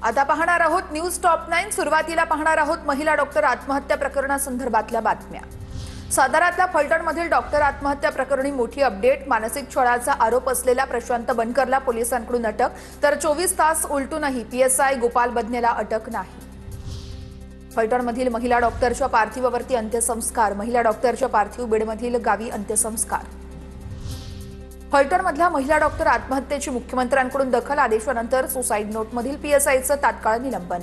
आता पाहणार आहोत न्यूज टॉप 9। सुरुवातीला पाहणार आहोत महिला डॉक्टर आत्महत्या प्रकरणासंदर्भातल्या बातम्या। साताऱ्यातल्या फलटणमधील डॉक्टर आत्महत्या प्रकरणी मोठी अपडेट। मानसिक छळाचा आरोप असलेल्या प्रशांत बनकरला पोलिसांकडून अटक, तर 24 तास उलटूनही पीएसआय गोपाल बदनेला अटक नाही। फलटणमधील महिला डॉक्टरच्या पार्थिवावरती अंत्यसंस्कार। महिला डॉक्टरच्या पार्थिव बीडमधील गावी अंत्यसंस्कार। फलटणमधल्या महिला डॉक्टर आत्महत्येची मुख्यमंत्र्यांकडून दखल, आदेशानंतर सुसाईड नोटमधील पीएसआयचं तात्काळ निलंबन।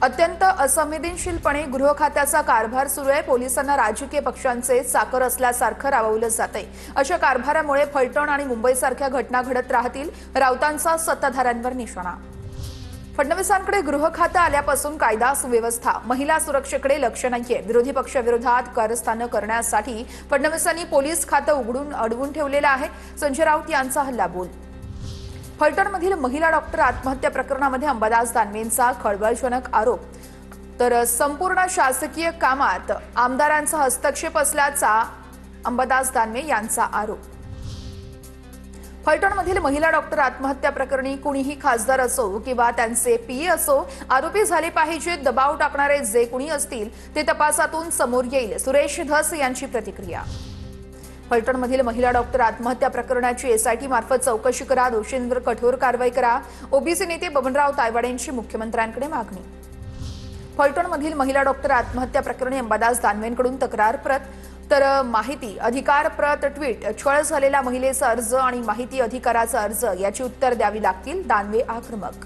अत्यंत असंवेदनशीलपणे गृह खात्याचा कारभार सुरू आहे। पोलिसांना राजकीय पक्षांचे चाकर असल्यासारखं राबवलं जातंय। अशा कारभारामुळे फलटण आणि मुंबईसारख्या घटना घडत राहतील, राऊतांचा सत्ताधाऱ्यांवर निशाणा। फडणवीसांकडे गृह खातं आल्यापासून कायदा सुव्यवस्था, महिला सुरक्षेकडे लक्ष नाहीये। विरोधी पक्षाविरोधात कारस्थानं करण्यासाठी फडणवीसांनी पोलीस खातं अडवून ठेवलेलं आहे। संजय राऊत यांचा हल्लाबोल। फलटणमधील महिला डॉक्टर आत्महत्या प्रकरणामध्ये अंबादास दानवेंचा खळबळजनक आरोप, तर संपूर्ण शासकीय कामात आमदारांचा हस्तक्षेप असल्याचा अंबादास दानवे यांचा आरोप। फलटणमधील महिला डॉक्टर आत्महत्या प्रकरणी कुणीही खासदार असो किंवा त्यांचे पीए असो, आरोपी झाले पाहिजेत। दबाव टाकणारे जे कुणी असतील ते तपासातून समोर येईल, सुरेश धस यांची प्रतिक्रिया। फलटणमधील महिला डॉक्टर आत्महत्या प्रकरणाची एसआयटी मार्फत चौकशी करा, दोषींवर कठोर कारवाई करा। ओबीसी नेते बबनराव तायवाडेंची मुख्यमंत्र्यांकडे मागणी। फलटणमधील महिला डॉक्टर आत्महत्या प्रकरणी अंबादास दानवेंकडून तक्रार प्रत, तर माहिती अधिकार प्रत ट्विट। छळ झालेल्या महिलेचा अर्ज आणि माहिती अधिकाराचा अर्ज याची उत्तर द्यावी लागतील, दानवे आक्रमक।